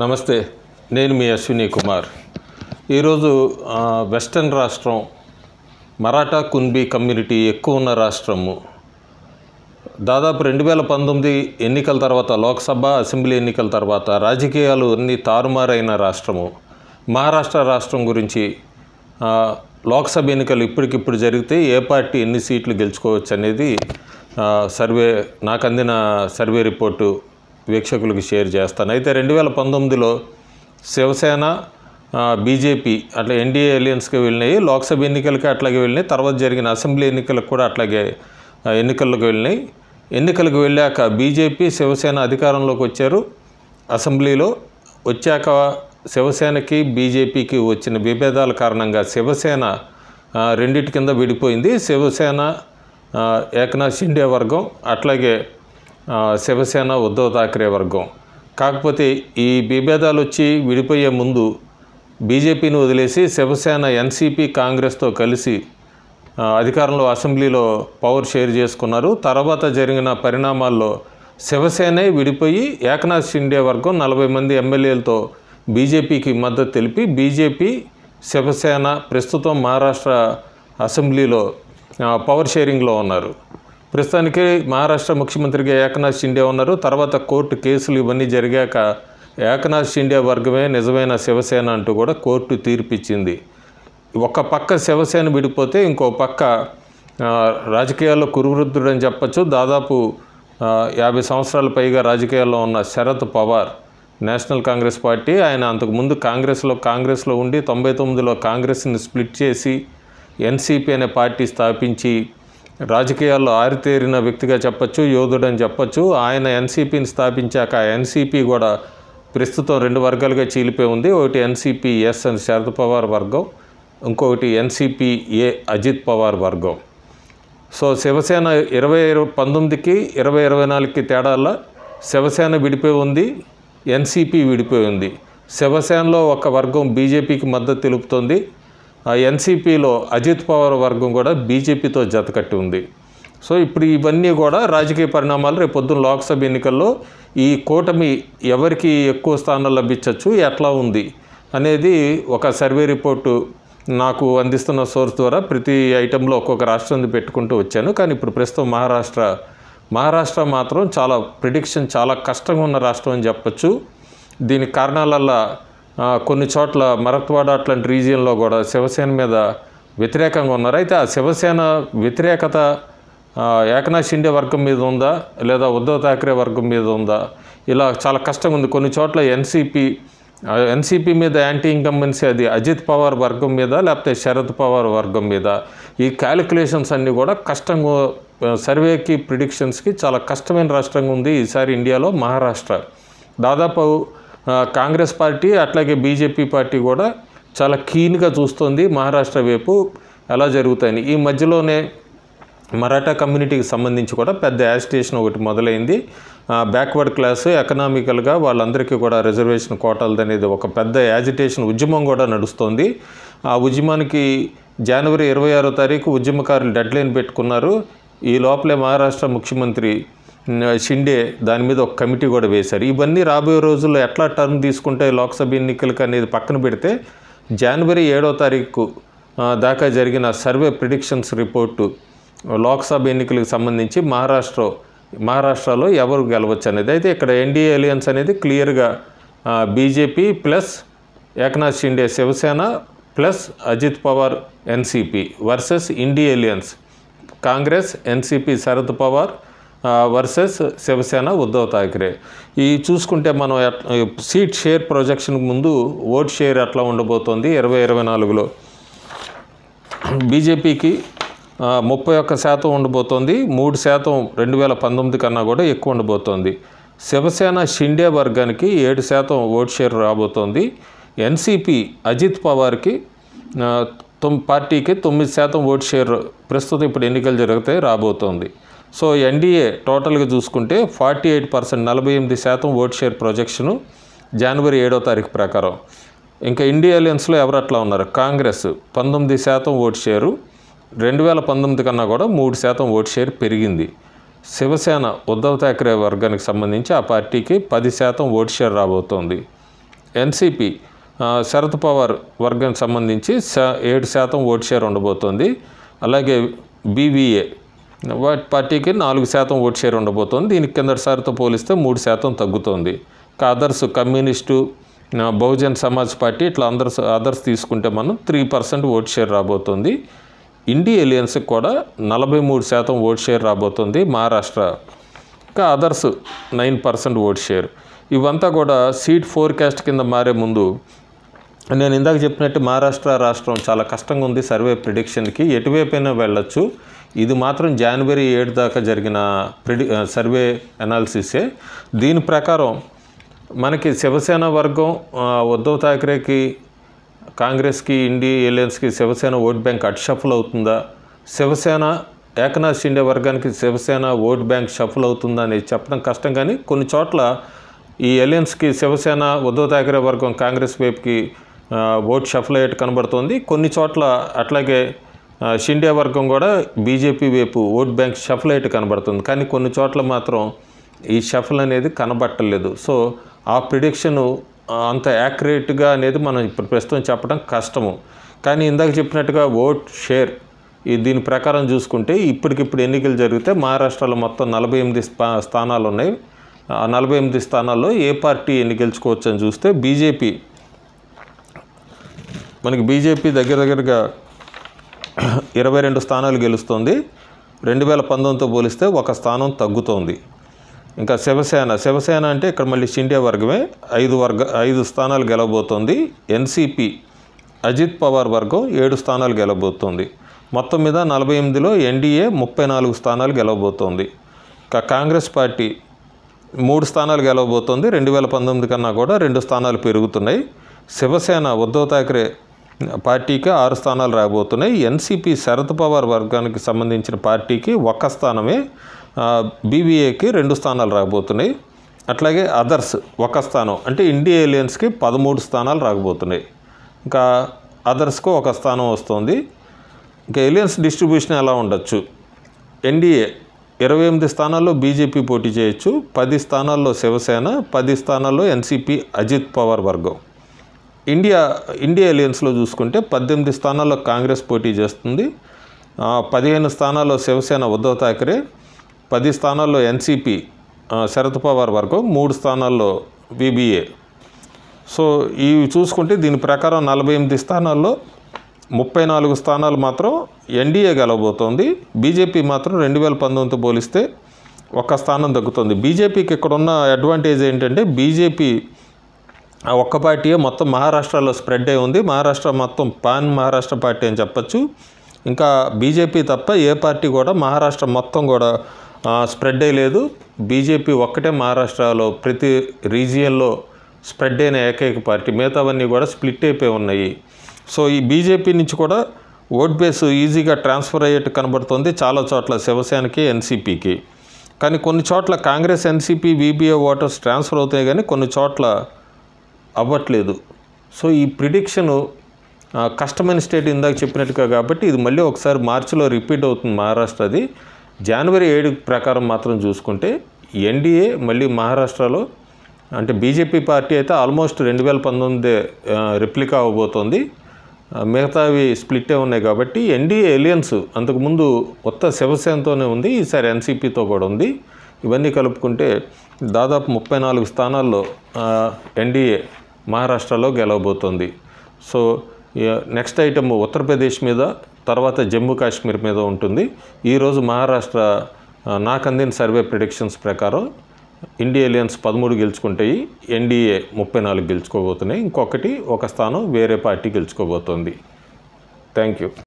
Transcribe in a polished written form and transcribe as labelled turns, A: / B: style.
A: నమస్తే, నేను మీ అశ్విని కుమార్. ఈరోజు వెస్టర్న్ రాష్ట్రం, మరాఠా కున్బీ కమ్యూనిటీ ఎక్కువ ఉన్న రాష్ట్రము. దాదాపు 2019 ఎన్నికల తర్వాత, లోక్సభ అసెంబ్లీ ఎన్నికల తర్వాత రాజకీయాలు అన్నీ తారుమారైన రాష్ట్రము. మహారాష్ట్ర రాష్ట్రం గురించి లోక్సభ ఎన్నికలు ఇప్పటికిప్పుడు జరిగితే ఏ పార్టీ ఎన్ని సీట్లు గెలుచుకోవచ్చు అనేది నాకు అందిన సర్వే రిపోర్టు వీక్షకులకు షేర్ చేస్తాను. అయితే 2019లో శివసేన, బీజేపీ అట్లా ఎన్డీఏ అలయన్స్కి వెళ్ళినాయి. లోక్సభ ఎన్నికలకి అట్లాగే వెళ్ళినాయి. తర్వాత జరిగిన అసెంబ్లీ ఎన్నికలకు కూడా అట్లాగే ఎన్నికలకు వెళ్ళినాయి. ఎన్నికలకు వెళ్ళాక బీజేపీ, శివసేన అధికారంలోకి వచ్చారు. అసెంబ్లీలో వచ్చాక శివసేనకి, బీజేపీకి వచ్చిన విభేదాల కారణంగా శివసేన రెండిటి కింద విడిపోయింది. శివసేన ఏకనాథ్ షిండే వర్గం, అట్లాగే శివసేన ఉద్ధవ్ ఠాక్రే వర్గం. కాకపోతే ఈ విభేదాలు వచ్చి విడిపోయే ముందు బీజేపీని వదిలేసి శివసేన ఎన్సీపీ కాంగ్రెస్తో కలిసి అధికారంలో అసెంబ్లీలో పవర్ షేర్ చేసుకున్నారు. తర్వాత జరిగిన పరిణామాల్లో శివసేనే విడిపోయి ఏకనాథ్ షిండే వర్గం 40 మంది ఎమ్మెల్యేలతో బీజేపీకి మద్దతు తెలిపి బీజేపీ, శివసేన ప్రస్తుతం మహారాష్ట్ర అసెంబ్లీలో పవర్ షేరింగ్లో ఉన్నారు. ప్రస్తుతానికి మహారాష్ట్ర ముఖ్యమంత్రిగా ఏకనాథ్ షిండే ఉన్నారు. తర్వాత కోర్టు కేసులు ఇవన్నీ జరిగాక ఏకనాథ్ షిండే వర్గమే నిజమైన శివసేన అంటూ కూడా కోర్టు తీర్పిచ్చింది. ఒక పక్క శివసేన విడిపోతే ఇంకో పక్క రాజకీయాల్లో కురువృద్ధుడు అని చెప్పచ్చు. దాదాపు 50 సంవత్సరాల పైగా రాజకీయాల్లో ఉన్న శరద్ పవార్, నేషనల్ కాంగ్రెస్ పార్టీ, ఆయన అంతకుముందు కాంగ్రెస్లో ఉండి 99లో కాంగ్రెస్ని స్ప్లిట్ చేసి ఎన్సీపీ అనే పార్టీ స్థాపించి రాజకీయాల్లో ఆరితేరిన వ్యక్తిగా చెప్పచ్చు, యోధుడని చెప్పచ్చు. ఆయన ఎన్సీపీని స్థాపించాక ఎన్సీపీ కూడా ప్రస్తుతం 2 వర్గాలుగా చీలిపోయి ఉంది. ఒకటి ఎన్సీపీ ఎస్ అని శరద్ పవార్ వర్గం, ఇంకొకటి ఎన్సీపీ ఏ అజిత్ పవార్ వర్గం. సో శివసేన 2019కి 2024కి తేడాల్లో శివసేన విడిపోయి ఉంది, ఎన్సీపీ విడిపోయి ఉంది. శివసేనలో ఒక వర్గం బీజేపీకి మద్దతు తెలుపుతోంది. ఎన్సీపీలో అజిత్ పవార్ వర్గం కూడా బీజేపీతో జతకట్టి ఉంది. సో ఇప్పుడు ఇవన్నీ కూడా రాజకీయ పరిణామాలు. రేపు పొద్దున్న లోక్సభ ఎన్నికల్లో ఈ కూటమి ఎవరికి ఎక్కువ స్థానాలు లభించవచ్చు, ఎట్లా ఉంది అనేది ఒక సర్వే రిపోర్టు నాకు అందిస్తున్న సోర్స్ ద్వారా ప్రతి ఐటెంలో ఒక్కొక్క రాష్ట్రాన్ని పెట్టుకుంటూ వచ్చాను. కానీ ఇప్పుడు ప్రస్తుతం మహారాష్ట్ర మాత్రం ప్రిడిక్షన్ చాలా కష్టంగా ఉన్న రాష్ట్రం అని చెప్పచ్చు. దీనికి కారణాలల్లా కొన్ని చోట్ల మరత్వాడ అట్లాంటి రీజియన్లో కూడా శివసేన మీద వ్యతిరేకంగా ఉన్నారు. అయితే ఆ శివసేన వ్యతిరేకత ఏకనాథ్ షిండే వర్గం మీద ఉందా, లేదా ఉద్ధవ్ ఠాక్రే వర్గం మీద ఉందా, ఇలా చాలా కష్టంగా ఉంది. కొన్ని చోట్ల ఎన్సీపీ మీద యాంటీ ఇన్కంబెన్సీ అది అజిత్ పవార్ వర్గం మీద, లేకపోతే శరద్ పవార్ వర్గం మీద. ఈ క్యాలిక్యులేషన్స్ అన్నీ కూడా కష్టంగా, సర్వేకి ప్రిడిక్షన్స్కి చాలా కష్టమైన రాష్ట్రంగా ఉంది ఈసారి ఇండియాలో మహారాష్ట్ర. దాదాపు కాంగ్రెస్ పార్టీ అట్లాగే బీజేపీ పార్టీ కూడా చాలా కీన్గా చూస్తుంది మహారాష్ట్ర వైపు ఎలా జరుగుతాయని. ఈ మధ్యలోనే మరాఠా కమ్యూనిటీకి సంబంధించి కూడా పెద్ద యాజిటేషన్ ఒకటి మొదలైంది. బ్యాక్వర్డ్ క్లాస్, ఎకనామికల్గా వాళ్ళందరికీ కూడా రిజర్వేషన్ కోటాలది అనేది ఒక పెద్ద యాజిటేషన్ ఉద్యమం కూడా నడుస్తోంది. ఆ ఉద్యమానికి జనవరి 26వ తారీఖు ఉద్యమకారులు డెడ్లైన్ పెట్టుకున్నారు. ఈ లోపలే మహారాష్ట్ర ముఖ్యమంత్రి షిండే దాని మీద ఒక కమిటీ కూడా వేశారు. ఇవన్నీ రాబోయే రోజుల్లో ఎట్లా టర్న్ తీసుకుంటే లోక్సభ ఎన్నికలకు అనేది పక్కన పెడితే జనవరి 7వ తారీఖు దాకా జరిగిన సర్వే ప్రిడిక్షన్స్ రిపోర్టు లోక్సభ ఎన్నికలకు సంబంధించి మహారాష్ట్రలో ఎవరు గెలవచ్చు అనేది. అయితే ఇక్కడ ఎన్డీఏ అలయన్స్ అనేది క్లియర్గా BJP plus Eknath Shinde Shiv Sena plus Ajit Pawar NCP versus India alliance Congress, NCP Sharad Pawar versus Shiv Sena Uddhav Thackeray. ఈ చూసుకుంటే మనం సీట్ షేర్ ప్రొజెక్షన్కి ముందు ఓట్ షేర్ ఎట్లా ఉండబోతోంది 2024లో. బీజేపీకి 31% ఉండబోతోంది, 3% 2019 కన్నా కూడా ఎక్కువ ఉండబోతోంది. శివసేన షిండే వర్గానికి 7% ఓట్ షేర్ రాబోతోంది. ఎన్సీపీ అజిత్ పవార్కి పార్టీకి 9% ఓట్ షేర్ ప్రస్తుతం ఇప్పుడు ఎన్నికలు జరిగితే రాబోతోంది. సో ఎన్డీఏ టోటల్గా చూసుకుంటే 48%, 48% ఓట్ షేర్ ప్రొజెక్షను జనవరి 7వ తారీఖు ప్రకారం. ఇంకా ఇండియా అలయన్స్లో ఎవరు అట్లా ఉన్నారు? కాంగ్రెస్ 19% ఓట్ షేరు, 2019 కన్నా కూడా 3% ఓట్ షేర్ పెరిగింది. శివసేన ఉద్ధవ్ ఠాక్రే వర్గానికి సంబంధించి ఆ పార్టీకి 10% ఓట్ షేర్ రాబోతోంది. ఎన్సీపీ శరద్ పవార్ వర్గానికి సంబంధించి 7% ఓట్ షేర్ ఉండబోతోంది. అలాగే బీవీఏ వాటి పార్టీకి 4% ఓట్ షేర్ ఉండబోతోంది. దీనికి కిందటిసారితో పోలిస్తే 3% తగ్గుతోంది. Others communist, Bahujan Samaj party ఇట్లా అదర్స్ తీసుకుంటే మనం 3% ఓట్ షేర్ రాబోతోంది. ఇండి ఎలియన్స్కి కూడా 43% ఓట్ షేర్ రాబోతుంది మహారాష్ట్ర. ఇంకా అదర్స్ 9% ఓట్ షేర్. ఇవంతా కూడా సీట్ ఫోర్కాస్ట్ కింద మారే ముందు నేను ఇందాక చెప్పినట్టు మహారాష్ట్ర రాష్ట్రం చాలా కష్టంగా ఉంది సర్వే ప్రిడిక్షన్కి. ఎటువైపైనా వెళ్ళొచ్చు. ఇది మాత్రం జనవరి 7 దాకా జరిగిన సర్వే అనాలిసిసే. దీని ప్రకారం మనకి శివసేన వర్గం ఉద్ధవ్ ఠాక్రేకి, కాంగ్రెస్కి, ఇండి ఎలియన్స్కి శివసేన ఓట్ బ్యాంక్ షఫల్ అవుతుందా, శివసేన ఏకనాథ్ షిండే వర్గానికి శివసేన ఓట్ బ్యాంక్ షఫల్ అవుతుందా అనేది చెప్పడం కష్టం. కానీ కొన్ని చోట్ల ఈ ఎలియన్స్కి శివసేన, ఉద్ధవ్ ఠాక్రే వర్గం కాంగ్రెస్ వైపుకి ఓట్ షఫల్ అయ్యేట్టు కనబడుతోంది. కొన్ని చోట్ల అట్లాగే షిండే వర్గం కూడా బీజేపీ వైపు ఓట్ బ్యాంక్ షఫల్ అయ్యేట్టు కనబడుతుంది. కానీ కొన్ని చోట్ల మాత్రం ఈ షఫల్ అనేది కనబట్టలేదు. సో ఆ ప్రిడిక్షను అంత యాక్యురేట్గా అనేది మనం ఇప్పుడు ప్రస్తుతం చెప్పడం కష్టము. కానీ ఇందాక చెప్పినట్టుగా ఓట్ షేర్ దీని ప్రకారం చూసుకుంటే ఇప్పటికిప్పుడు ఎన్నికలు జరిగితే మహారాష్ట్రలో మొత్తం 48 స్థానాలు ఉన్నాయి. ఆ 48 స్థానాల్లో ఏ పార్టీ ఎన్ని గెలుచుకోవచ్చు అని చూస్తే బీజేపీ దగ్గరగా 22 స్థానాలు గెలుస్తుంది. 2019తో పోలిస్తే 1 స్థానం తగ్గుతోంది. ఇంకా శివసేన అంటే ఇక్కడ మళ్ళీ షిండే వర్గమే 5 స్థానాలు గెలవబోతోంది. ఎన్సీపీ అజిత్ పవార్ వర్గం 7 స్థానాలు గెలవబోతోంది. మొత్తం మీద 48లో ఎన్డీఏ 34 స్థానాలు గెలవబోతోంది. ఇంకా కాంగ్రెస్ పార్టీ 3 స్థానాలు గెలవబోతోంది. 2019 కన్నా కూడా 2 స్థానాలు పెరుగుతున్నాయి. శివసేన ఉద్ధవ్ ఠాక్రే పార్టీకి 6 స్థానాలు రాబోతున్నాయి. ఎన్సీపీ శరద్ పవార్ వర్గానికి సంబంధించిన పార్టీకి 1 స్థానమే, బీవీఏకి 2 స్థానాలు రాబోతున్నాయి. అట్లాగే అదర్స్ 1 స్థానం అంటే ఇండి ఎలియన్స్కి 13 స్థానాలు రాబోతున్నాయి. ఇంకా అదర్స్కు 1 స్థానం వస్తుంది. ఇంకా ఎలియన్స్ డిస్ట్రిబ్యూషన్ ఎలా ఉండొచ్చు? ఎన్డీఏ 28 స్థానాల్లో బీజేపీ పోటీ చేయొచ్చు, 10 స్థానాల్లో శివసేన, 10 స్థానాల్లో ఎన్సీపీ అజిత్ పవార్ వర్గం. ఇండియా ఎలియన్స్లో చూసుకుంటే 18 స్థానాల్లో కాంగ్రెస్ పోటీ చేస్తుంది, 15 స్థానాల్లో శివసేన ఉద్ధవ్ ఠాక్రే, 10 స్థానాల్లో ఎన్సీపీ శరద్ పవార్ వర్గం, 3 స్థానాల్లో బీబీఏ. సో ఇవి చూసుకుంటే దీని ప్రకారం 48 స్థానాల్లో 34 స్థానాలు మాత్రం ఎన్డీఏ గెలవబోతోంది. బీజేపీ మాత్రం 2019తో పోలిస్తే 1 స్థానం తగ్గుతుంది. బీజేపీకి ఇక్కడ ఉన్న అడ్వాంటేజ్ ఏంటంటే బీజేపీ ఒక్క పార్టీయే మొత్తం మహారాష్ట్రలో స్ప్రెడ్ అయి ఉంది. మహారాష్ట్ర మొత్తం పాన్ మహారాష్ట్ర పార్టీ అని చెప్పచ్చు. ఇంకా బీజేపీ తప్ప ఏ పార్టీ కూడా మహారాష్ట్ర మొత్తం కూడా స్ప్రెడ్ అయ్యలేదు. బీజేపీ ఒక్కటే మహారాష్ట్రలో ప్రతి రీజియన్లో స్ప్రెడ్ అయిన ఏకైక పార్టీ. మిగతావన్నీ కూడా స్ప్లిట్ అయిపోయి ఉన్నాయి. సో ఈ బీజేపీ నుంచి కూడా ఓట్ బేస్ ఈజీగా ట్రాన్స్ఫర్ అయ్యేట్టు కనబడుతుంది చాలా చోట్ల శివసేనకి, ఎన్సీపీకి. కానీ కొన్ని చోట్ల Congress, NCP, BBA voters transfer అవుతాయి కానీ కొన్ని చోట్ల అవ్వట్లేదు. సో ఈ ప్రిడిక్షను కష్టమైన స్టేట్ ఇందాక చెప్పినట్టుగా కాబట్టి ఇది మళ్ళీ ఒకసారి మార్చిలో రిపీట్ అవుతుంది మహారాష్ట్రది. జనవరి 7 ప్రకారం మాత్రం చూసుకుంటే ఎన్డీఏ మళ్ళీ మహారాష్ట్రలో అంటే బీజేపీ పార్టీ అయితే ఆల్మోస్ట్ 2019 రిప్లికా అవ్వబోతోంది. మిగతావి స్ప్లిట్టే ఉన్నాయి కాబట్టి ఎన్డీఏ ఎలియన్స్ అంతకుముందు కొత్త శివసేనతోనే ఉంది, ఈసారి ఎన్సీపీతో కూడా ఉంది. ఇవన్నీ కలుపుకుంటే దాదాపు 34 స్థానాల్లో ఎన్డీఏ మహారాష్ట్రలో గెలవబోతోంది. సో నెక్స్ట్ ఐటమ్ ఉత్తరప్రదేశ్ మీద, తర్వాత జమ్మూ కాశ్మీర్ మీద ఉంటుంది. ఈరోజు మహారాష్ట్ర నాకు అందిన సర్వే ప్రిడిక్షన్స్ ప్రకారం ఇండి ఎలియన్స్ 13 గెలుచుకుంటాయి, ఎన్డీఏ 34 గెలుచుకోబోతున్నాయి. ఇంకొకటి 1 స్థానం వేరే పార్టీ గెలుచుకోబోతోంది. Thank you.